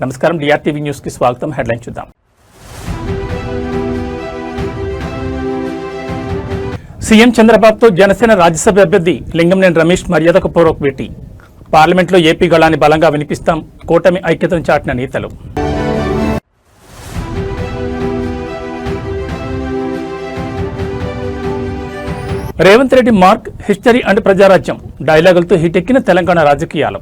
నమస్కారం, డిఆర్టీవీ న్యూస్ కి స్వాగతం. హెడ్లైన్ చూద్దాం. సీఎం చంద్రబాబుతో జనసేన రాజ్యసభ అభ్యర్థి లింగంనేని రమేష్ మర్యాదకు పూర్వక భేటీ. పార్లమెంట్లో ఏపీ గళాన్ని బలంగా వినిపిస్తాం, కూటమి ఐక్యతను చాటిన నేతలు. Revanth Reddy mark, history and Prajarajyam డైలాగులతో హిటెక్కిన తెలంగాణ రాజకీయాలు.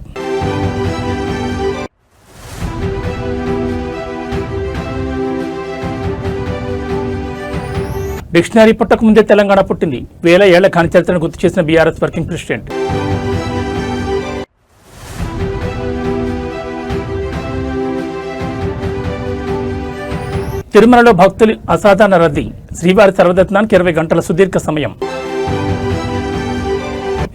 డిక్షనరీ పుట్టక ముందే తెలంగాణ పుట్టింది. 1000 ఏళ్ల ఘన చరిత్రను గుర్తు చేసిన బీఆర్ఎస్ వర్కింగ్ ప్రెసిడెంట్. తిరుమలలో భక్తులు అసాధారణ రద్దీ. శ్రీవారి సర్వదర్శనానికి 20 గంటల సుదీర్ఘ సమయం.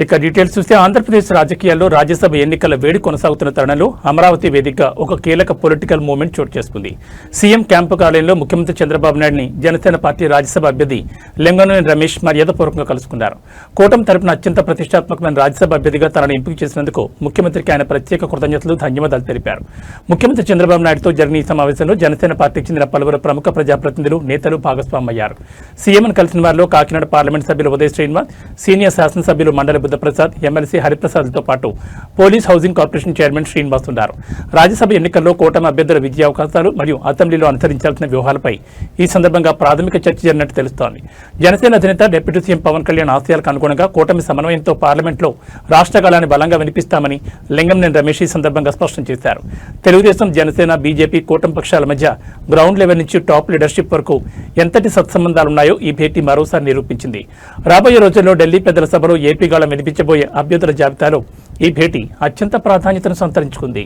ఇక డీటెయిల్స్ చూస్తే ఆంధ్రప్రదేశ్ రాజకీయాల్లో రాజ్యసభ ఎన్నికల వేడి కొనసాగుతున్న తరుణంలో అమరావతి వేదికగా ఒక కీలక పొలిటికల్ మూవ్మెంట్ చోటు చేసుకుంది. సీఎం క్యాంపు కార్యాలయంలో ముఖ్యమంత్రి చంద్రబాబు నాయుడిని జనసేన పార్టీ రాజ్యసభ అభ్యర్థి లింగంనేని రమేష్ మర్యాదపూర్వకంగా కలుసుకున్నారు. కూటమి తరపున అత్యంత ప్రతిష్టాత్మకమైన రాజ్యసభ అభ్యర్థిగా తనను ఎంపిక చేసినందుకు ముఖ్యమంత్రికి ఆయన ప్రత్యేక కృతజ్ఞతలు, ధన్యవాదాలు తెలిపారు. ముఖ్యమంత్రి చంద్రబాబు నాయుడుతో జరిగిన ఈ సమావేశంలో జనసేన పార్టీకి చెందిన పలువురు ప్రముఖ ప్రజాప్రతినిధులు, నేతలు భాగస్వామయ్యారు. సీఎంను కలిసిన వారిలో కాకినాడ పార్లమెంట్ సభ్యులు ఉదయ్ శ్రీనివాస్, సీనియర్ శాసనసభ్యులు మండలి బుద్ధప్రసాద్, ఎమ్మెల్సీ హరిప్రసాద్తో పాటు police housing corporation chairman Srinivas ఉన్నారు. రాజ్యసభ ఎన్నికల్లో కూటమి అభ్యర్థుల విజయావకాశాలు మరియు అసెంబ్లీలో అనుసరించాల్సిన వ్యూహాలపై ఈ సందర్భంగా ప్రాథమిక చర్చ జరిగినట్టు తెలుస్తోంది. జనసేన అధినేత డిప్యూటీ సీఎం పవన్ కళ్యాణ్ ఆశయాలకు అనుగుణంగా కూటమి సమన్వయంతో పార్లమెంట్లో రాష్ట్ర గళాన్ని బలంగా వినిపిస్తామని లింగంనేని రమేష్ ఈ సందర్భంగా స్పష్టం చేశారు. తెలుగుదేశం, జనసేన, బీజేపీ కూటమి పక్షాల మధ్య గ్రౌండ్ లెవెల్ నుంచి టాప్ లీడర్షిప్ వరకు ఎంతటి సత్సంబంధాలున్నాయో ఈ భేటీ మరోసారి నిరూపించింది. రాబోయే రోజుల్లో ఢిల్లీ పెద్దల సభలో ఏపీ గళం వినిపించబోయే అభ్యర్థుల జాబితాలో ఈ భేటీ అత్యంత ప్రాధాన్యతను సంతరించుకుంది.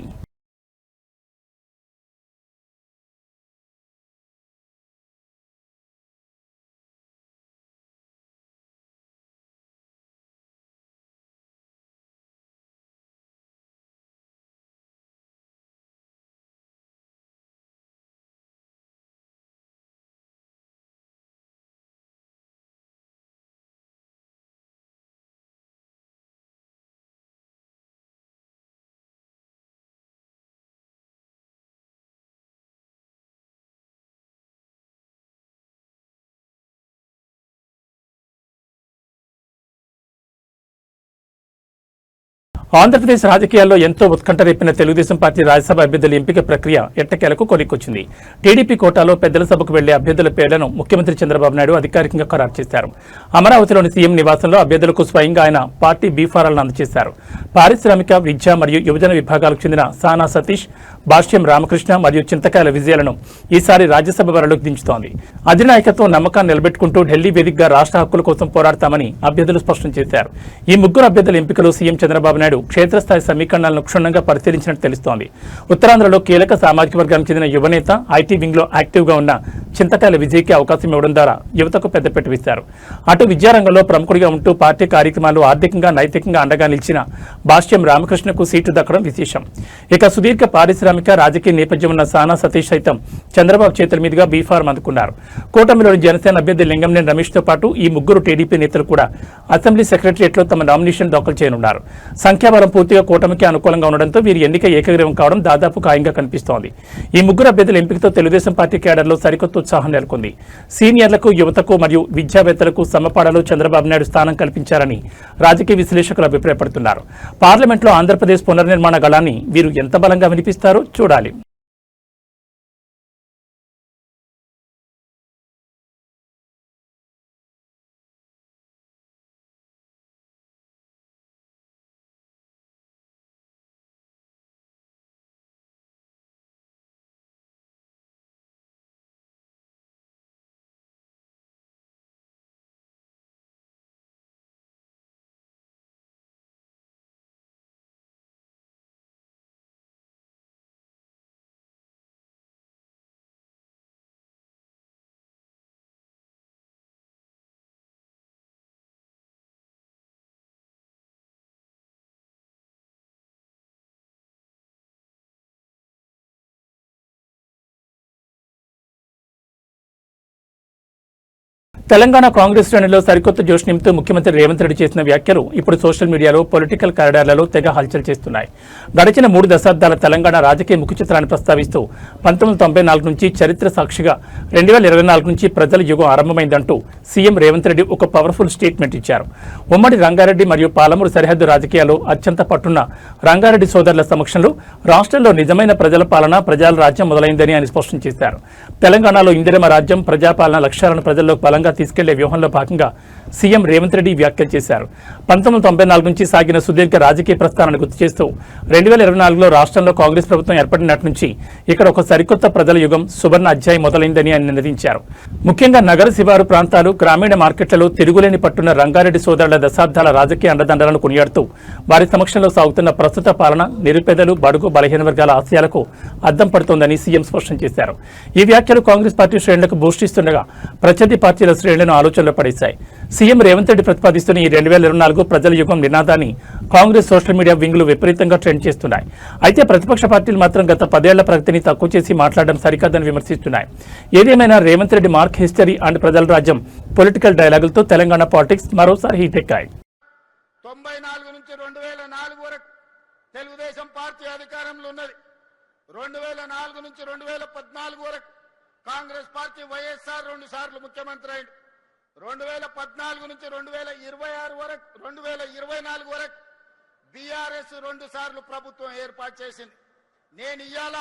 ఆంధ్రప్రదేశ్ రాజకీయాల్లో ఎంతో ఉత్కంఠ రేపిన తెలుగుదేశం పార్టీ రాజ్యసభ అభ్యర్థుల ఎంపిక ప్రక్రియ ఎట్టకేలకు కొలిక్కొచ్చింది. టీడీపీ కోటాలో పెద్దల సభకు వెళ్లే అభ్యర్థుల పేర్లను ముఖ్యమంత్రి చంద్రబాబు నాయుడు అధికారికంగా ఖరారు చేశారు. అమరావతిలోని సీఎం నివాసంలో అభ్యర్థులకు స్వయంగా ఆయన పార్టీ బీఫారాలను అందజేశారు. పారిశ్రామిక, విద్య మరియు యువజన విభాగాలకు చెందిన సానా సతీష్, భాష్యం రామకృష్ణ మరియు చింతకాయల విజయాలను ఈసారి రాజ్యసభ బరిలోకి దించుతోంది. అధినాయకత్వం నమ్మకాన్ని నిలబెట్టుకుంటూ ఢిల్లీ వేదికగా రాష్ట్ర హక్కుల కోసం పోరాడతామని అభ్యర్థులు స్పష్టం చేశారు. ఈ ముగ్గురు అభ్యర్థుల ఎంపికలు సీఎం చంద్రబాబు నాయుడు క్షేత్రస్థాయి సమీకరణాలను క్షుణ్ణంగా పరిశీలించినట్టు తెలుస్తోంది. ఉత్తరాంధ్రలో కీలక సామాజిక వర్గానికి చెందిన యువనేత, ఐటీ వింగ్ లో యాక్టివ్ గా ఉన్న చింతకాయల విజయ్కి అవకాశం ఇవ్వడం ద్వారా యువతకు పెద్దపీట వేశారు. అటు విద్యారంగంలో ప్రముఖుడిగా ఉంటూ పార్టీ కార్యక్రమాలు ఆర్థికంగా, నైతికంగా అండగా నిలిచిన భాష్యం రామకృష్ణకు సీటు దక్కడం విశేషం. ఇక సుదీర్ఘ పారిశ్రామిక, రాజకీయ నేపథ్యం ఉన్న సానా సతీష్ సైతం చంద్రబాబు చేతుల మీదుగా బీఫారం అందుకున్నారు. కూటమిలోని జనసేన అభ్యర్థి లింగంనేని రమేష్ తో పాటు ఈ ముగ్గురు టీడీపీ నేతలు కూడా అసెంబ్లీ సెక్రటరియట్లో తమ నామినేషన్ దాఖలు చేయనున్నారు. సంఖ్యాబలం పూర్తిగా కూటమికి అనుకూలంగా ఉండడంతో వీరి ఎన్నిక ఏకగ్రీవం కావడం దాదాపు ఖాయంగా కనిపిస్తోంది. ఈ ముగ్గురు అభ్యర్థుల ఎంపికతో తెలుగుదేశం పార్టీ కేడర్లో సరికొత్త ఉత్సాహం నెలకొంది. సీనియర్లకు, యువతకు మరియు విద్యావేత్తలకు సమపాడలో చంద్రబాబు నాయుడు స్థానం కల్పించారని రాజకీయ విశ్లేషకులు అభిప్రాయపడుతున్నారు. పార్లమెంట్లో ఆంధ్రప్రదేశ్ పునర్నిర్మాణ గళాన్ని వీరు ఎంత బలంగా వినిపిస్తారో చూడాలి. తెలంగాణ కాంగ్రెస్ శ్రేణిలో సరికొత్త జోష్ నింపుతూ ముఖ్యమంత్రి రేవంత్ రెడ్డి చేసిన వ్యాఖ్యలు ఇప్పుడు సోషల్ మీడియాలో పొలిటికల్ కారిడార్లలో తెగ హల్చల్ చేస్తున్నాయి. గడిచిన 3 దశాబ్దాల తెలంగాణ రాజకీయ ముఖ చిత్రాన్ని ప్రస్తావిస్తూ 1994 నుంచి చరిత్ర సాక్షిగా 2024 నుంచి ప్రజల యుగం ఆరంభమైందంటూ సీఎం రేవంత్ రెడ్డి ఒక పవర్ఫుల్ స్టేట్మెంట్ ఇచ్చారు. ఉమ్మడి రంగారెడ్డి మరియు పాలమూరు సరిహద్దు రాజకీయాల్లో అత్యంత పట్టున్న రంగారెడ్డి సోదరుల సమక్షంలో రాష్ట్రంలో నిజమైన ప్రజల పాలన ప్రజల రాజ్యం మొదలైందని ఆయన స్పష్టం చేశారు. తెలంగాణలో ఇందిరమ రాజ్యం ప్రజాపాలన లక్ష్యాలను ప్రజల్లో బలంగా తీసుకెళ్లే వ్యూహంలో భాగంగా సీఎం రేవంత్ రెడ్డి వ్యాఖ్యలు చేశారు. 1994 నుంచి సాగిన సుదీర్ఘ రాజకీయ ప్రస్థానాన్ని గుర్తు చేస్తూ 2024లో రాష్ట్రంలో కాంగ్రెస్ ప్రభుత్వం ఏర్పడినట్టు నుంచి ఇక్కడ ఒక సరికొత్త ప్రజల యుగం సువర్ణ అధ్యాయం మొదలైందని ఆయన నినదించారు. ముఖ్యంగా నగర శివారు ప్రాంతాలు గ్రామీణ మార్కెట్లలో తిరుగులేని పట్టున్న రంగారెడ్డి సోదరుల దశాబ్దాల రాజకీయ అండదండలను కొనియాడుతూ వారి సమక్షంలో సాగుతున్న ప్రస్తుత పాలన నిరుపేదలు బడుగు బలహీన వర్గాల ఆశయాలకు అద్దం పడుతోందని సీఎం స్పష్టం చేశారు. ఈ వ్యాఖ్యలు కాంగ్రెస్ పార్టీ శ్రేణులకు బూస్ట్ ఇస్తుండగా ప్రత్యర్థి పార్టీల శ్రేణులను ఆలోచనలో పడేశాయి. సీఎం రేవంత్ రెడ్డి ప్రతిపాదిస్తున్న ఈ 2024 ప్రజల యుగం నినాదాన్ని కాంగ్రెస్ సోషల్ మీడియా వింగ్లు విపరీతంగా ట్రెండ్ చేస్తున్నాయి. అయితే ప్రతిపక్ష పార్టీలు మాత్రం గత 10 ఏళ్ల ప్రగతిని తక్కువ చేసి మాట్లాడడం సరికాదని విమర్శిస్తున్నాయి. ఏదేమైనా Revanth Reddy mark history and ప్రజల రాజ్యం పొలిటికల్ డైలాగులతో తెలంగాణ పాలిటిక్స్ మరోసారి హీట్ ఎక్కాయి. 94 నుంచి 2004 వరకు తెలుగుదేశం పార్టీ అధికారంలో ఉన్నది. 2004 నుంచి 2014 వరకు కాంగ్రెస్ పార్టీ వైఎస్ఆర్ 2 సార్లు ముఖ్యమంత్రి అయింది. 2014 నుంచి 2024 వరకు బీఆర్ఎస్ 2 సార్లు ప్రభుత్వం ఏర్పాటు చేసింది. నేను ఇవాళ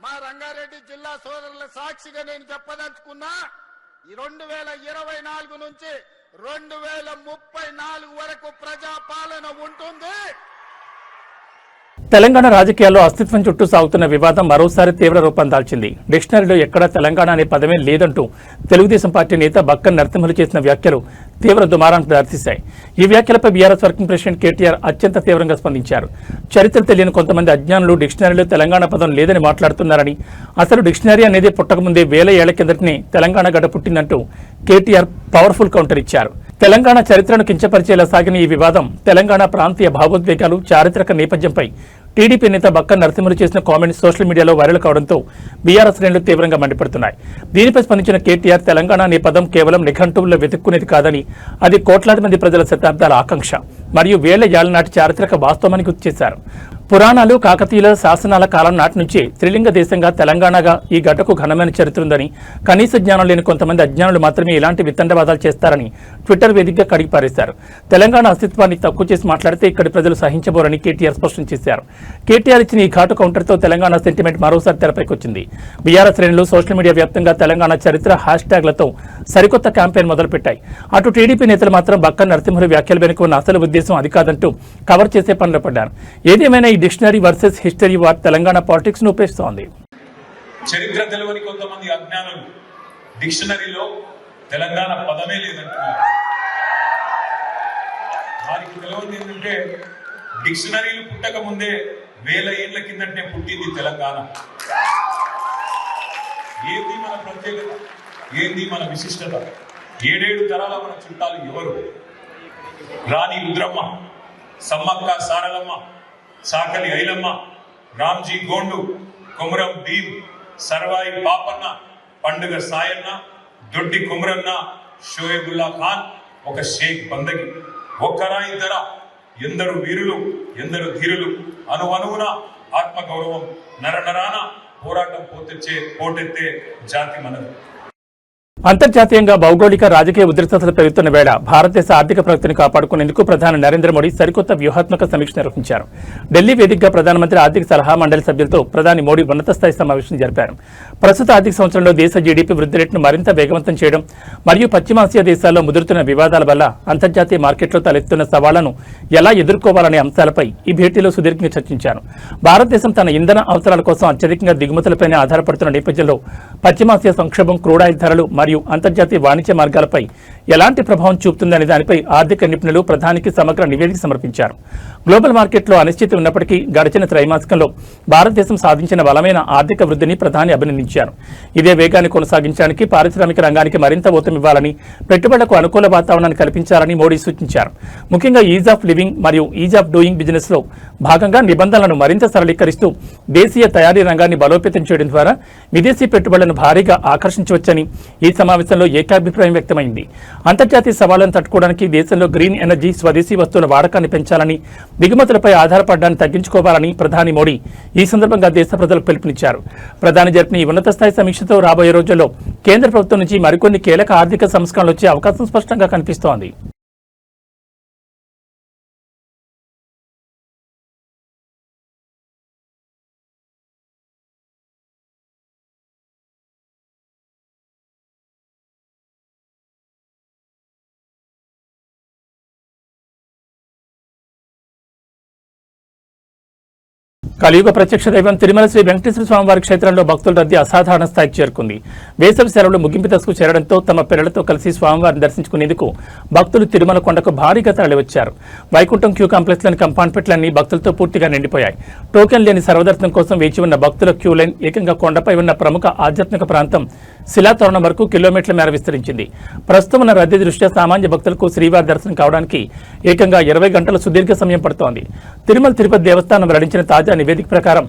మా రంగారెడ్డి జిల్లా సోదరుల సాక్షిగా నేను చెప్పదలుచుకున్నా, 2024 నుంచి 2034 వరకు ప్రజాపాలన ఉంటుంది. తెలంగాణ రాజకీయాల్లో అస్తిత్వం చుట్టూ సాగుతున్న వివాదం మరోసారి తీవ్ర రూపం దాల్చింది. డిక్షనరీలో ఎక్కడా తెలంగాణ అనే పదమే లేదంటూ తెలుగుదేశం పార్టీ నేత బక్కన్ నరసింహులు చేసిన వ్యాఖ్యలు తీవ్ర దుమారానికి దారితీశాయి. ఈ వ్యాఖ్యలపై బీఆర్ఎస్ వర్కింగ్ ప్రెసిడెంట్ కేటీఆర్ అత్యంత తీవ్రంగా స్పందించారు. చరిత్ర తెలియని కొంతమంది అజ్ఞానులు డిక్షనరీలో తెలంగాణ పదం లేదని మాట్లాడుతున్నారని, అసలు డిక్షనరీ అనేది పుట్టకముందే 1000 ఏళ్ల కిందటనే తెలంగాణ గడ్డ పుట్టిందంటూ కేటీఆర్ పవర్ఫుల్ కౌంటర్ ఇచ్చారు. తెలంగాణ చరిత్రను కించపరిచేలా సాగిన ఈ వివాదం తెలంగాణ ప్రాంతీయ భావోద్వేగాలు చారిత్రక నేపథ్యంపై టీడీపీ నేత బక్కన్ నరసింహులు చేసిన కామెంట్స్ సోషల్ మీడియాలో వైరల్ కావడంతో బీఆర్ఎస్ శ్రేణులు తీవ్రంగా మండిపడుతున్నాయి. దీనిపై స్పందించిన కేటీఆర్ తెలంగాణ అనే పదం కేవలం నిఘంటువుల్లో వెతుక్కునేది కాదని, అది కోట్లాది మంది ప్రజల శతాబ్దాల ఆకాంక్ష మరియు 1000 ఏళ్ల నాటి చారిత్రక వాస్తవాన్ని గుర్తు చేశారు. పురాణాలు కాకతీయుల శాసనాల కాలం నాటి నుంచే త్రిలింగ దేశంగా తెలంగాణగా ఈ గడ్డకు ఘనమైన చరిత్ర ఉందని, కనీస జ్ఞానం లేని కొంతమంది అజ్ఞానులు మాత్రమే ఇలాంటి వితండవాదాలు చేస్తారని ట్విట్టర్ వేదికగా కడిగిపారేశారు. తెలంగాణ అస్తిత్వాన్ని తక్కువ చేసి మాట్లాడితే ఇక్కడి ప్రజలు సహించబోరని కేటీఆర్ స్పష్టం చేశారు. కేటీఆర్ ఇచ్చిన ఈ ఘాటు కౌంటర్తో తెలంగాణ సెంటిమెంట్ మరోసారి తెరపైకి వచ్చింది. బీఆర్ఎస్ శ్రేణులు సోషల్ మీడియా వ్యాప్తంగా తెలంగాణ చరిత్ర హ్యాష్ ట్యాగ్లతో సరికొత్త క్యాంపెయిన్ మొదలుపెట్టాయి. అటు టీడీపీ నేతలు మాత్రం బక్కన్ నరసింహులు వ్యాఖ్యల వెనుక ఉన్న అసలు ఉద్దేశం అది కాదంటూ కవర్ చేసే పనిలో పడ్డారు. ఏదేమైనా ఈ dictionary versus history war Telangana politics ను ఉపయోగిస్తోంది. చరిత్ర తెలియని కొంతమంది అజ్ఞానులు డిక్షనరీలో తెలంగాణ పదమే లేదంటున్నారు. వారికి తెలియదు ఏంటంటే డిక్షనరీలు పుట్టక ముందే 1000 ఏళ్ల కిందటే పుట్టింది తెలంగాణ. ఏంది మన ప్రత్యేకత, ఏంది మన విశిష్టత, 7 తరాల మన చుట్టాలు ఎవరు? రాణి రుద్రమ్మ, సమ్మక్క సారలమ్మ, సాకలి ఐలమ్మ, రామ్జీ గోండు, కొమురం భీం, సర్వాయి పాపన్న, పండుగ సాయన్న, దొడ్డి కుమరన్న, షోయబుల్లా ఖాన్, ఒక షేక్ బందగి. ఒక్కరా ఇద్దరా? ఎందరు వీరులు, ఎందరు ధీరులు, అనువనువున ఆత్మగౌరవం, నరనరాన పోరాటం పోటెత్తే జాతి మనది. అంతర్జాతీయంగా భౌగోళిక రాజకీయ ఉద్రిక్తతలు పెరుగుతున్న వేళ భారతదేశ ఆర్థిక ప్రగతిని కాపాడుకునేందుకు ప్రధాని నరేంద్ర మోడీ సరికొత్త వ్యూహాత్మక సమీక్ష నిర్వహించారు. ఢిల్లీ వేదికగా ప్రధానమంత్రి ఆర్థిక సలహా మండలి సభ్యులతో ప్రధాని మోడీ ఉన్నత స్థాయి సమావేశం జరిపారు. ప్రస్తుత ఆర్థిక సంవత్సరంలో దేశ జీడీపీ వృద్ధి రేటును మరింత వేగవంతం చేయడం మరియు పశ్చిమాసియా దేశాల్లో ముదురుతున్న వివాదాల వల్ల అంతర్జాతీయ మార్కెట్లో తలెత్తున్న సవాళ్లను ఎలా ఎదుర్కోవాలనే అంశాలపై ఈ భేటీలో సుదీర్ఘంగా చర్చించారు. భారతదేశం తన ఇంధన అవసరాల కోసం అత్యధికంగా దిగుమతులపైనే ఆధారపడుతున్న నేపథ్యంలో పశ్చిమాసియా సంక్షోభం, క్రూడాయిల్ ధరలు మరియు అంతర్జాతీయ వాణిజ్య మార్గాలపై ఎలాంటి ప్రభావం చూపుతుందనే దానిపై ఆర్థిక నిపుణులు ప్రధానికి సమగ్ర నివేదిక సమర్పించారు. గ్లోబల్ మార్కెట్లో అనిశ్చితి ఉన్నప్పటికీ గడిచిన త్రైమాసికంలో భారతదేశం సాధించిన బలమైన ఆర్థిక వృద్ధిని ప్రధాని అభినందించారు. ఇదే వేగాన్ని కొనసాగించడానికి పారిశ్రామిక రంగానికి మరింత ఊతమివ్వాలని, పెట్టుబడులకు అనుకూల వాతావరణాన్ని కల్పించాలని మోడీ సూచించారు. ముఖ్యంగా ఈజ్ ఆఫ్ లివింగ్ మరియు ఈజ్ ఆఫ్ డూయింగ్ బిజినెస్ లో భాగంగా నిబంధనలను మరింత సరళీకరిస్తూ దేశీయ తయారీ రంగాన్ని బలోపేతం చేయడం ద్వారా విదేశీ పెట్టుబడులను భారీగా ఆకర్షించవచ్చని, ఈ సమావేశంలో ఏకాభిప్రాయం వ్యక్తమైంది. అంతర్జాతీయ సవాళ్లను తట్టుకోవడానికి దేశంలో గ్రీన్ ఎనర్జీ, స్వదేశీ వస్తువుల వాడకాన్ని పెంచాలని, దిగుమతులపై ఆధారపడడాన్ని తగ్గించుకోవాలని ప్రధాని మోడీ ఈ సందర్భంగా దేశ ప్రజలకు పిలుపునిచ్చారు. ప్రధాని జరిపిన ఈ ఉన్నత స్థాయి సమీక్షతో రాబోయే రోజుల్లో కేంద్ర ప్రభుత్వం నుంచి మరికొన్ని కీలక ఆర్థిక సంస్కరణలు వచ్చే అవకాశం స్పష్టంగా కనిపిస్తోంది. కలియుగ ప్రత్యక్ష దైవం తిరుమల శ్రీ వెంకటేశ్వర స్వామివారి క్షేత్రంలో భక్తుల రద్దీ అసాధారణ స్థాయికి చేరుకుంది. వేసవి సెలవులు ముగింపు దశకు చేరడంతో తమ పిల్లలతో కలిసి స్వామివారిని దర్శించుకునేందుకు భక్తులు తిరుమల కొండకు భారీగా తరలివచ్చారు. వైకుంఠం క్యూ కాంప్లెక్స్లోని కంపార్ట్మెంట్లన్నీ భక్తులతో పూర్తిగా నిండిపోయాయి. టోకెన్ లేని సర్వదర్శనం కోసం వేచి ఉన్న భక్తుల క్యూ లైన్ ఏకంగా కొండపై ఉన్న ప్రముఖ ఆధ్యాత్మిక ప్రాంతం శిలాతోరణం వరకు కిలోమీటర్ల మేర విస్తరించింది. ప్రస్తుతం ఉన్న రద్దీ దృష్ట్యా సామాన్య భక్తులకు శ్రీవారి దర్శనం కావడానికి ఏకంగా 20 గంటల సుదీర్ఘ సమయం పడుతోంది. తిరుమల తిరుపతి దేవస్థానం వెల్లడించిన తాజా నివేదిక ప్రకారం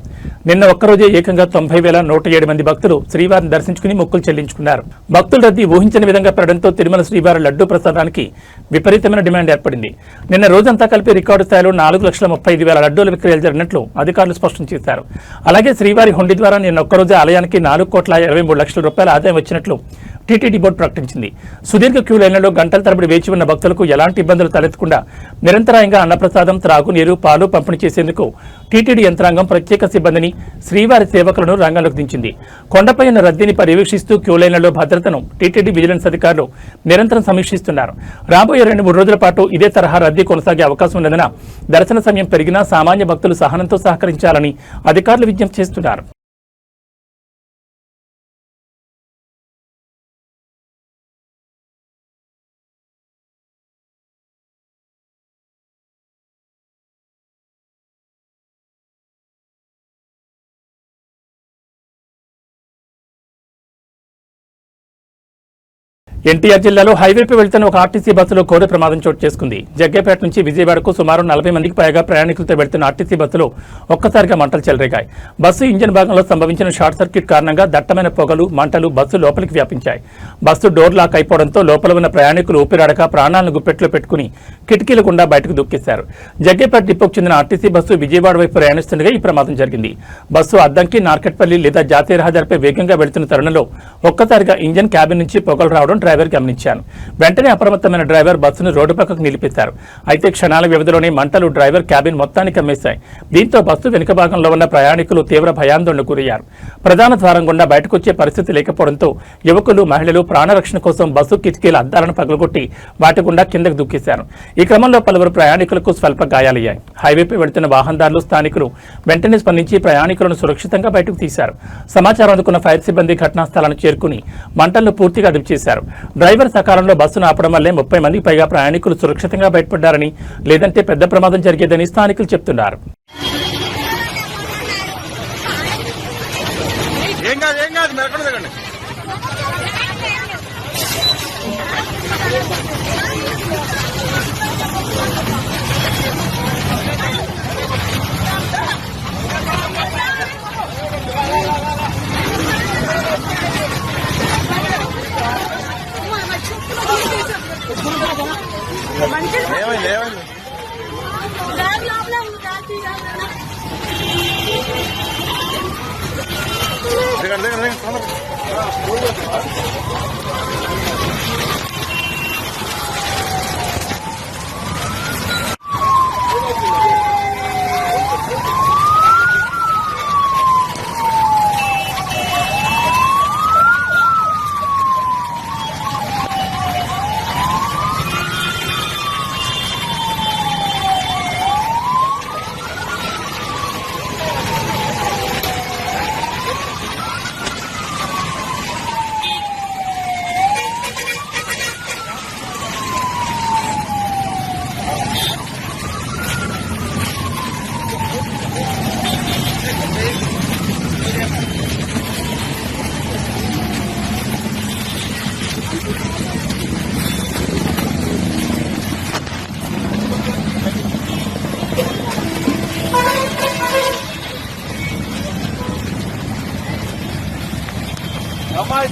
నిన్న ఒక్కరోజే ఏకంగా 90,107 మంది భక్తులు శ్రీవారిని దర్శించుకుని మొక్కులు చెల్లించుకున్నారు. భక్తుల రద్దీ ఊహించని విధంగా పెరగడంతో తిరుమల శ్రీవారి లడ్డూ ప్రసాదానికి విపరీతమైన డిమాండ్ ఏర్పడింది. నిన్న రోజంతా కలిపి రికార్డు స్థాయిలో 4,35,000 లడ్డూల విక్రయాలు జరిగినట్లు అధికారులు స్పష్టం చేశారు. అలాగే శ్రీవారి హుండీ ద్వారా నిన్న ఒక్కరోజే ఆలయానికి 4,23,00,000 రూపాయల ఆదాయం వచ్చినట్లు టీటీడీ బోర్డు ప్రకటించింది. సుదీర్ఘ క్యూ లైన్లలో గంటల తరబడి వేచి ఉన్న భక్తులకు ఎలాంటి ఇబ్బందులు తలెత్తకుండా నిరంతరాయంగా అన్నప్రసాదం, త్రాగునీరు, పాలు పంపిణీ చేసేందుకు టీటీడీ యంత్రాంగం ప్రత్యేక సిబ్బందిని, శ్రీవారి సేవకులను రంగంలోకి దించింది. కొండపై ఉన్న రద్దీని పర్యవేక్షిస్తూ క్యూ లైన్లలో భద్రతను టీటీడీ విజిలెన్స్ అధికారులు నిరంతరం సమీక్షిస్తున్నారు. రాబోయే 2-3 రోజుల పాటు ఇదే తరహా రద్దీ కొనసాగే అవకాశం ఉన్నందున దర్శన సమయం పెరిగినా సామాన్య భక్తులు సహనంతో సహకరించాలని అధికారులు విజ్ఞప్తి చేస్తున్నారు. ఎన్టీఆర్ జిల్లాలో హైవేపై వెళ్తున్న ఒక ఆర్టీసీ బస్సులో ఘోర ప్రమాదం చోటు చేసుకుంది. జగ్గేపేట నుంచి విజయవాడకు సుమారు 40 మందికి పైగా ప్రయాణికులతో వెళ్తున్న ఆర్టీసీ బస్సులో ఒక్కసారిగా మంటలు చెలరేగాయి. బస్సు ఇంజన్ భాగంలో సంభవించిన షార్ట్ సర్క్యూట్ కారణంగా దట్టమైన పొగలు, మంటలు బస్సు లోపలికి వ్యాపించాయి. బస్సు డోర్ లాక్ అయిపోవడంతో లోపల ఉన్న ప్రయాణికులు ఊపిరాడక ప్రాణాలను గుప్పెట్లో పెట్టుకుని కిటికీల గుండా బయటకు దూకేశారు. జగ్గేపేట డిపోకు చెందిన ఆర్టీసీ బస్సు విజయవాడ వైపు ప్రయాణిస్తుండగా ఈ ప్రమాదం జరిగింది. బస్సు అద్దంకి, నార్కెట్పల్లి లేదా జాతీయ రహదారిపై వేగంగా వెళ్తున్న తరుణంలో ఒక్కసారిగా ఇంజన్ క్యాబిన్ నుంచి పొగలు రావడం డ్రైవర్ గమనించాను. వెంటనే అప్రమత్తమైన డ్రైవర్ బస్సును రోడ్డు పక్కకు నిలిపేశారు. అయితే క్షణాల వ్యవధిలోనే మంటలు డ్రైవర్ క్యాబిన్ మొత్తానికి కమ్మేశాయి. దీంతో బస్సు వెనుక భాగంలో ఉన్న ప్రయాణికులు తీవ్ర భయాందోళనకు గురయ్యారు. ప్రధాన ద్వారం గుండా బయటకు వచ్చే పరిస్థితి లేకపోవడంతో యువకులు, మహిళలు ప్రాణరక్షణ కోసం బస్సు కిటికీల అద్దాలను పగలగొట్టి వాటి గుండా కిందకు దూకేశారు. ఈ క్రమంలో పలువురు ప్రయాణికులకు స్వల్ప గాయాలయ్యాయి. హైవేపై వెళ్తున్న వాహనదారులు, స్థానికులు వెంటనే స్పందించి ప్రయాణికులను సురక్షితంగా బయటకు తీశారు. సమాచారం అందుకున్న ఫైర్ సిబ్బంది ఘటనా స్థలాన్ని చేరుకుని మంటలను పూర్తిగా అదుపు చేశారు. డ్రైవర్ సకాలంలో బస్సును ఆపడం వల్లే 30 మందికి పైగా ప్రయాణికులు సురక్షితంగా బయటపడ్డారని, లేదంటే పెద్ద ప్రమాదం జరిగేదని స్థానికులు చెప్తున్నారు.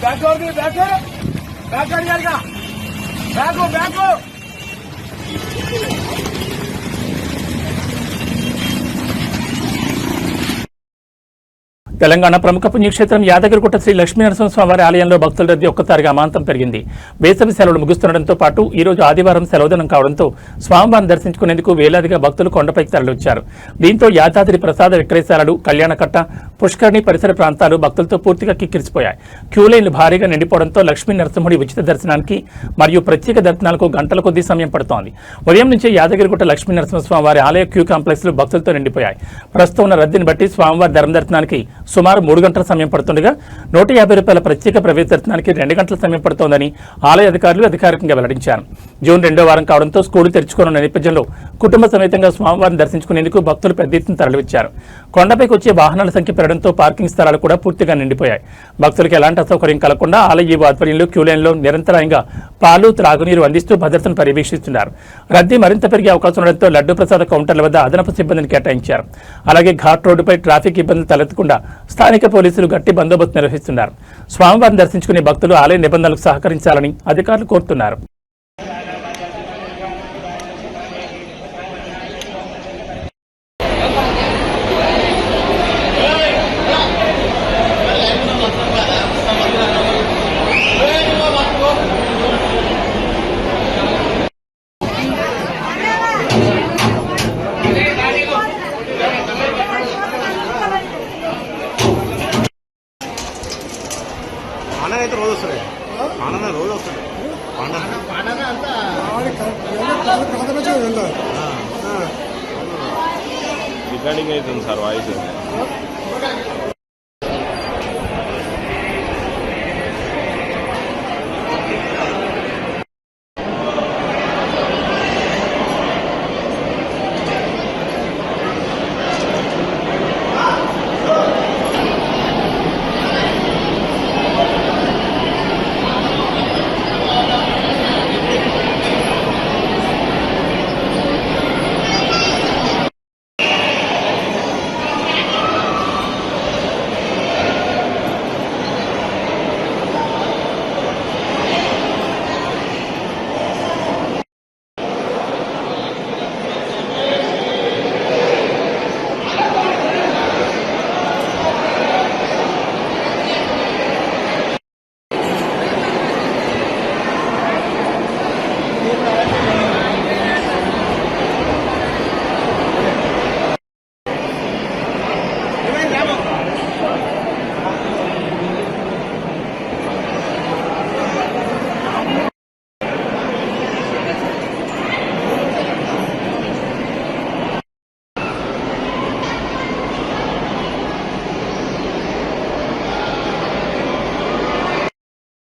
बैठो बैठो తెలంగాణ ప్రముఖ పుణ్యక్షేత్రం యాదగిరిగుట్ట శ్రీ లక్ష్మీనరసింహస్వామివారి ఆలయంలో భక్తుల రద్దీ ఒక్కసారిగా అమాంతం పెరిగింది. వేసవి సెలవులు ముగుస్తుండటంతో పాటు ఈ రోజు ఆదివారం సెలవుదినం కావడంతో స్వామివారిని దర్శించుకునేందుకు వేలాదిగా భక్తులు కొండపైకి తరలివచ్చారు. దీంతో యాదాద్రి ప్రసాద విక్రయశాలలు, కళ్యాణకట్ట, పుష్కరిణి పరిసర ప్రాంతాలు భక్తులతో పూర్తిగా కిక్కిరిసిపోయాయి. క్యూలైన్లు భారీగా నిండిపోవడంతో లక్ష్మీ నరసింహుడి ఉచిత దర్శనానికి మరియు ప్రత్యేక దర్శనాలకు గంటల కొద్దీ సమయం పడుతోంది. ఉదయం నుంచే యాదగిరిగుట్ట లక్ష్మీ నరసింహస్వామివారి ఆలయ క్యూ కాంప్లెక్స్లు భక్తులతో నిండిపోయాయి. ప్రస్తుతం ఉన్న రద్దీని బట్టి స్వామివారి ధర్మదర్శనానికి సుమారు 3 గంటల సమయం పడుతుండగా 150 రూపాయల ప్రత్యేక ప్రవేశ దర్శనానికి 2 గంటల సమయం పడుతోందని ఆలయ అధికారులు అధికారికంగా వెల్లడించారు. జూన్ 2వ వారం కావడంతో స్కూలు తెరుచుకోనున్న నేపథ్యంలో కుటుంబ సమేతంగా స్వామివారిని దర్శించుకునేందుకు భక్తులు పెద్ద ఎత్తున తరలివచ్చారు. కొండపైకి వచ్చే వాహనాల సంఖ్య పెరగడంతో పార్కింగ్ స్థలాలు కూడా పూర్తిగా నిండిపోయాయి. భక్తులకు ఎలాంటి అసౌకర్యం కలగకుండా ఆలయ ఆధ్వర్యంలో క్యూలైన్లో నిరంతరాయంగా పాలు, త్రాగునీరు అందిస్తూ భద్రతను పర్యవేక్షిస్తున్నారు. రద్దీ మరింత పెరిగే అవకాశం ఉండడంతో లడ్డు ప్రసాద కౌంటర్ల వద్ద అదనపు సిబ్బందిని కేటాయించారు. అలాగే ఘాట్ రోడ్డుపై ట్రాఫిక్ ఇబ్బందులు తలెత్తకుండా స్థానిక పోలీసులు గట్టి బందోబస్తు నిర్వహిస్తున్నారు. స్వామివారిని దర్శించుకునే భక్తులు ఆలయ నిబంధనలకు సహకరించాలని అధికారులు కోరుతున్నారు. అయితే రోజు వస్తుంది ఆనంద రోజు వస్తుంది రికార్డింగ్ అవుతుంది సార్ వాయిస్.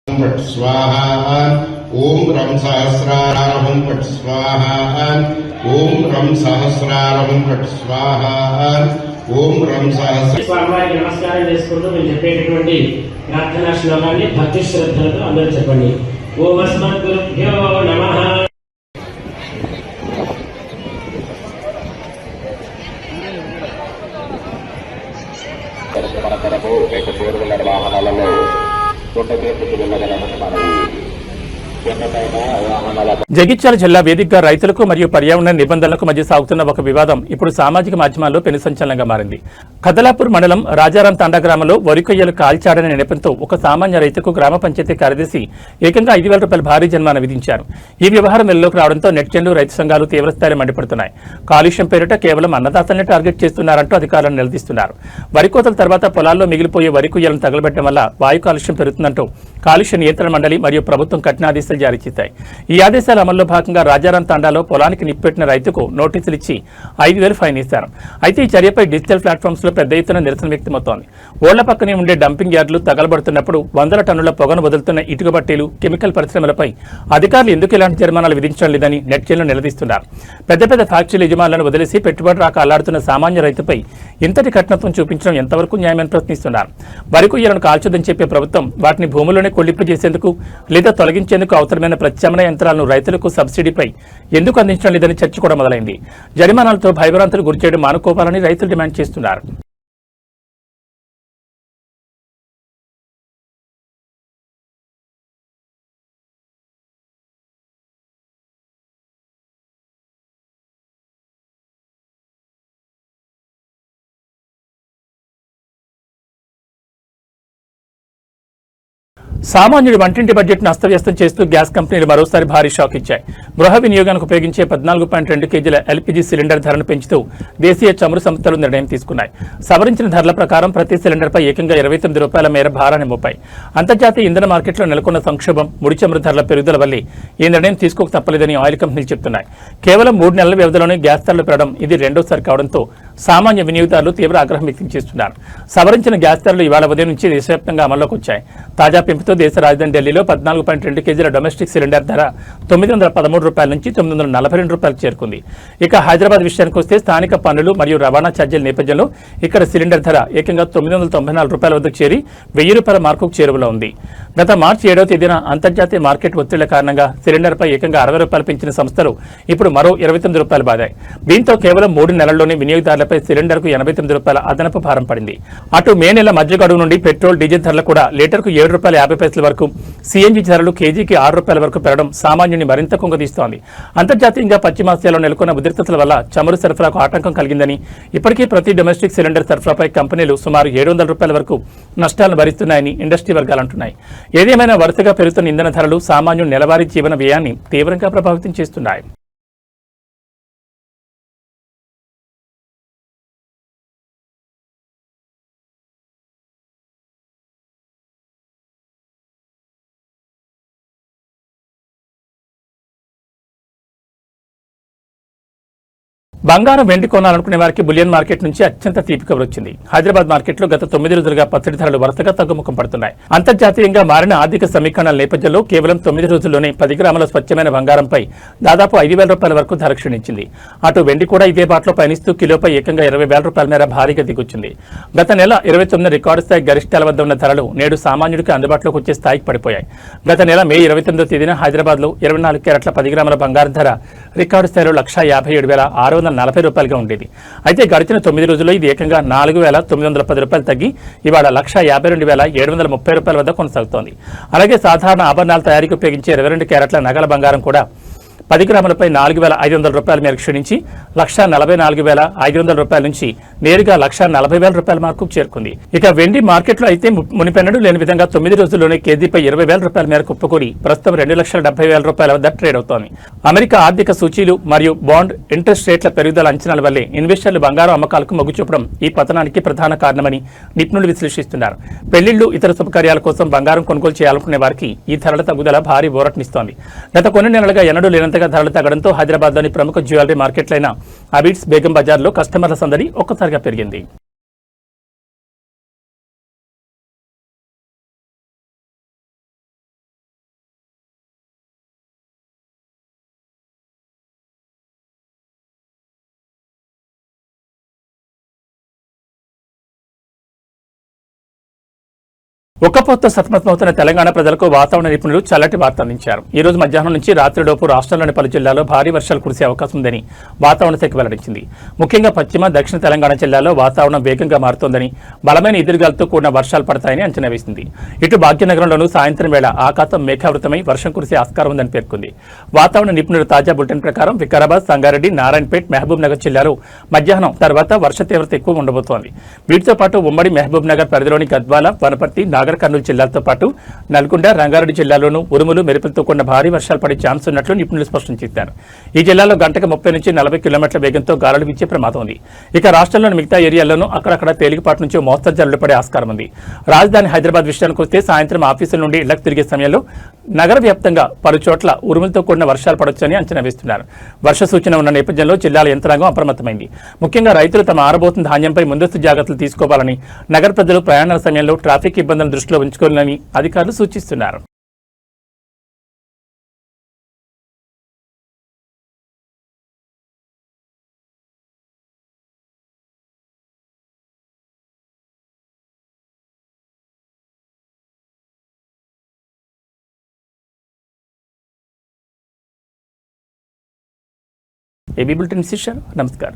पट स्वाहा ओम रम सहस्रारहं पट स्वाहा ओम रम सहस्रारहं पट स्वाहा ओम रम सहस्र స్వామివారికి నమస్కారం చేసుకుంటూ మేము చెప్పేటటువంటి ప్రార్థనా శ్లోకాన్ని భక్తి శ్రద్ధలతో అందరూ చెప్పండి. ఓం అస్మద్గురుభ్యో నమః. వాహనాలలో కొండపేటకు వెళ్ళగలమని మనవి. జగిత్యాల జిల్లా వేదికగా రైతులకు మరియు పర్యావరణ నిబంధనలకు మధ్య సాగుతున్న ఒక వివాదం ఇప్పుడు సామాజిక మాధ్యమాల్లో పెను సంచలనంగా మారింది. కదలాపూర్ మండలం రాజారాం తాండా గ్రామంలో వరి కొయ్యలు కాల్చాడనే నెపంతో ఒక సామాన్య రైతుకు గ్రామ పంచాయతీ కార్యదర్శి ఏకంగా 5,000 రూపాయల భారీ జరిమానా విధించారు. ఈ వ్యవహారం వెలుగులోకి రావడంతో నెటిజన్లు, రైతు సంఘాలు తీవ్రస్థాయిలో మండిపడుతున్నాయి. కాలుష్యం పేరిట కేవలం అన్నదాతల్ని టార్గెట్ చేస్తున్నారంటూ అధికారులను నిలదీస్తున్నారు. వరి కోతల తర్వాత పొలాల్లో మిగిలిపోయే వరి కొయ్యలను తగలబెట్టడం వల్ల వాయు కాలుష్యం పెరుగుతుందంటూ కాలుష్య నియంత్రణ మండలి మరియు ప్రభుత్వం కఠిన ఆదేశాలు జారీ చేశాయి. ఈ ఆదేశాల అమల్లో భాగంగా రాజారాం తాండాలో పొలానికి నిప్పెట్టిన రైతుకు నోటీసులు ఇచ్చి 5,000 ఫైన్ వేశారు. అయితే ఈ చర్యపై డిజిటల్ ప్లాట్ఫామ్స్ లో పెద్ద ఎత్తున నిరసన వ్యక్తమవుతోంది. ఓళ్ల పక్కనే ఉండే డంపింగ్ యార్డులు తగలబడుతున్నప్పుడు 100 టన్నుల పొగను వదులుతున్న ఇటుక బట్టీలు, కెమికల్ పరిశ్రమలపై అధికారులు ఎందుకు ఇలాంటి జరిమానాలు విధించడం లేదని నెటిజన్లు నిలదీస్తున్నారు. పెద్ద పెద్ద ఫ్యాక్టరీల యజమానులను వదిలేసి పెట్టుబడి రాక అల్లాడుతున్న సామాన్య రైతుపై ఇంతటి కఠినత్వం చూపించడం ఎంతవరకు న్యాయమని ప్రశ్నిస్తున్నారు. వరి కొయ్యలను కాల్చొద్దని చెప్పే ప్రభుత్వం వాటిని భూముల్లోనే కొల్లింపు చేసేందుకు లేదా తొలగించేందుకు అవసరమైన ప్రత్యామ్నాయ యంత్రాలను రైతులకు సబ్సిడీపై ఎందుకు అందించడం లేదని చర్చ కూడా మొదలైంది. జరిమానాలతో భయభ్రాంతులు గురిచేయడం మానుకోవాలని రైతులు డిమాండ్ చేస్తున్నారు. సామాన్యుడి వంటింటి బడ్జెట్ను అస్తవ్యస్తం చేస్తూ గ్యాస్ కంపెనీలు మరోసారి భారీ షాక్ ఇచ్చాయి. గృహ వినియోగానికి ఉపయోగించే 14.2 కేజీల ఎల్పీజీ సిలిండర్ ధరను పెంచుతూ దేశీయ చమురు సంస్థలు నిర్ణయం తీసుకున్నాయి. సవరించిన ధరల ప్రకారం ప్రతి సిలిండర్పై ఏకంగా 29 రూపాయల మేర భారాన్ని మోపాయి. అంతర్జాతీయ ఇంధన మార్కెట్లో నెలకొన్న సంక్షోభం, ముడి చమురు ధరల పెరుగుదల వల్లే ఈ నిర్ణయం తీసుకోక తప్పలేదని ఆయిల్ కంపెనీలు చెబుతున్నాయి. కేవలం 3 నెలల వ్యవధిలోనే గ్యాస్ ధరలు పెరగడం ఇది రెండోసారి కావడంతో సామాన్య వినియోగదారులు తీవ్ర ఆగ్రహం వ్యక్తం చేస్తున్నారు. సవరించిన గ్యాస్ ధరలు ఇవాళ ఉదయం నుంచి దేశవ్యాప్తంగా అమల్లోకి వచ్చాయి. తాజా పెంపుతో దేశ రాజధాని ఢిల్లీలో 14.2 కేజీల డొమెస్టిక్ సిలిండర్ ధర 913 రూపాయల నుంచి 942 రూపాయలకు చేరుకుంది. ఇక హైదరాబాద్ విషయానికి వస్తే స్థానిక పన్నులు మరియు రవాణా ఛార్జీల నేపథ్యంలో ఇక్కడ సిలిండర్ ధర ఏకంగా 994 రూపాయల వద్దకు చేరి 1000 రూపాయల మార్కుకు చేరువలో ఉంది. గత మార్చి 7వ తేదీన అంతర్జాతీయ మార్కెట్ ఒత్తిళ్ల కారణంగా సిలిండర్పై ఏకంగా 60 రూపాయలు పెంచిన సంస్థలు ఇప్పుడు మరో 29 రూపాయలు బాదాయి. దీంతో కేవలం 3 నెలల్లోనే వినియోగదారులపై సిలిండర్కు 89 రూపాయల అదనపు భారం పడింది. అటు మే నెల మధ్య గడువు నుండి పెట్రోల్, డీజిల్ ధరలు కూడా లీటర్కు 7 రూపాయల 50 పైసల వరకు, సిఎన్జి ధరలు కేజీకి 6 రూపాయల వరకు పెరగడం సామాన్యుని మరింత కుంగదీస్తోంది. అంతర్జాతీయంగా పశ్చిమాసియాలో నెలకొన్న ఉద్రిక్తతల వల్ల చమురు సరఫరాకు ఆటంకం కలిగిందని, ఇప్పటికీ ప్రతి డొమెస్టిక్ సిలిండర్ సరఫరాపై కంపెనీలు సుమారు 700 రూపాయల వరకు నష్టాలను భరిస్తున్నాయని ఇండస్ట్రీ వర్గాలు అంటున్నాయి. ఏదేమైనా వరుసగా పెరుగుతున్న ఇంధన ధరలు సామాన్యుని నెలవారీ జీవన వ్యయాన్ని తీవ్రంగా ప్రభావితం చేస్తున్నాయి. బంగారం, వెండి కొనాలనుకునే వారికి బులియన్ మార్కెట్ నుంచి అత్యంత తీపి కబురు వచ్చింది. హైదరాబాద్ మార్కెట్లో గత 9 రోజులుగా పసిడి ధరలు వరుసగా తగ్గుముఖం పడుతున్నాయి. అంతర్జాతీయంగా మారిన ఆర్థిక సమీకరణల నేపథ్యంలో కేవలం 9 రోజుల్లోనే 10 గ్రాముల స్వచ్ఛమైన బంగారంపై దాదాపు 5,000 రూపాయల వరకు ధర క్షీణించింది. అటు వెండి కూడా ఇదే బాటలో పయనిస్తూ కిలోపై ఏకంగా 20,000 రూపాయల మేర భారీగా దిగొచ్చింది. గత నెల 29 రికార్డు స్థాయి గరిష్టాల వద్ద ఉన్న ధరలు నేడు సామాన్యుడికి అందుబాటులోకి వచ్చే స్థాయికి పడిపోయాయి. గత నెల మే 29వ తేదీన హైదరాబాద్లో 24 క్యారెట్ల 10 గ్రాముల బంగారం ధర రికార్డు స్థాయిలో 1,57,640 రూపాయలుగా ఉండేది. అయితే గడిచిన 9 రోజుల్లో ఇది ఏకంగా 4,910 రూపాయలు తగ్గి ఇవాళ 1,52,730 రూపాయల వద్ద కొనసాగుతోంది. అలాగే సాధారణ ఆభరణాల తయారీకి ఉపయోగించే 22 క్యారెట్ల నగల బంగారం కూడా 10 గ్రాములపై 4,500 రూపాయల మేరకు క్షీణించి 1,44,500 రూపాయల నుంచి నేరుగా 1,40,000 రూపాయల మార్కుకు చేరుకుంది. ఇక వెండి మార్కెట్లో అయితే మునిపెన్నడూ లేని విధంగా 9 రోజుల్లోనే కేజీపై 20,000 రూపాయల మేరకు కుప్పకూడి ప్రస్తుతం 2,70,000 రూపాయల వద్ద ట్రేడ్ అవుతోంది. అమెరికా ఆర్థిక సూచీలు మరియు బాండ్ ఇంట్రెస్ట్ రేట్ల పెరుగుదల అంచనాల వల్లే ఇన్వెస్టర్లు బంగారం అమ్మకాలకు మొగ్గు చూపడం ఈ పతనానికి ప్రధాన కారణమని నిపుణులు విశ్లేషిస్తున్నారు. పెళ్లిళ్లు, ఇతర శుభకార్యాల కోసం బంగారం కొనుగోలు చేయాలనుకునే వారికి ఈ ధరల తగ్గుదల భారీ ఊరటనిస్తోంది. గత కొన్ని నెలలుగా ఎన్నడూ లేనంతగా ధరలు తగ్గడంతో హైదరాబాద్లోని ప్రముఖ జ్యువెలరీ మార్కెట్లైన అబిడ్స్, బేగం బజార్లో కస్టమర్ల సందడి ఒక్కసారిగా పెరిగింది. ఉక్కపోతతో సతమతమవుతున్న తెలంగాణ ప్రజలకు వాతావరణ నిపుణులు చల్లటి వార్త అందించారు. ఈ రోజు మధ్యాహ్నం నుంచి రాత్రిలోపు రాష్ట్రంలోని పలు జిల్లాల్లో భారీ వర్షాలు కురిసే అవకాశం ఉందని వాతావరణ శాఖ వెల్లడించింది. ముఖ్యంగా పశ్చిమ, దక్షిణ తెలంగాణ జిల్లాల్లో వాతావరణం వేగంగా మారుతోందని, బలమైన ఎదురుగాలతో కూడిన వర్షాలు పడతాయని అంచనా వేసింది. ఇటు భాగ్యనగరంలోనూ సాయంత్రం వేళ ఆకాశం మేఘావృతమై వర్షం కురిసే ఆస్కారం ఉందని పేర్కొంది. వాతావరణ నిపుణుల తాజా బులెటిన్ ప్రకారం వికారాబాద్, సంగారెడ్డి, నారాయణపేట్, మహబూబ్ నగర్ జిల్లాలో మధ్యాహ్నం తర్వాత వర్ష తీవ్రత ఎక్కువ ఉండబోతోంది. వీటితో పాటు ఉమ్మడి మహబూబ్ నగర్ పరిధిలోని గద్వాల, వనపర్తి, నాగర్ కర్నూలు జిల్లాలతో పాటు నల్గొండ, రంగారెడ్డి జిల్లాలోనూ ఉరుములు, మెరుపులతో కూడిన భారీ వర్షాలు పడే ఛాన్స్ ఉన్నట్లు నిపుణులు స్పష్టం చేశారు. ఈ జిల్లాలో గంటకు 30 నుంచి 40 కిలోమీటర్ల వేగంతో గాలులు వీచే ప్రమాదం ఉంది. ఇక రాష్ట్రంలోని మిగతా ఏరియాల్లోనూ అక్కడక్కడ తేలికపాటి నుంచి మోస్తరు జల్లులు పడే ఆస్కారం ఉంది. రాజధాని హైదరాబాద్ విషయానికి వస్తే సాయంత్రం ఆఫీసుల నుండి ఇళ్లకు తిరిగే సమయంలో నగర వ్యాప్తంగా పలు చోట్ల ఉరుములతో కూడిన వర్షాలు పడొచ్చని అంచనా వేస్తున్నారు. వర్ష సూచన ఉన్న నేపథ్యంలో జిల్లాల యంత్రాంగం అప్రమత్తమైంది. ముఖ్యంగా రైతులు తమ ఆరబోతున్న ధాన్యంపై ముందస్తు జాగ్రత్తలు తీసుకోవాలని, నగర ప్రజలు ప్రయాణాల సమయంలో ట్రాఫిక్ ఇబ్బందులను దృష్టిలో ఉంచుకోవాలని అధికారులు సూచిస్తున్నారు. ఏబీ బులెటిన్ శిష్య నమస్కారం.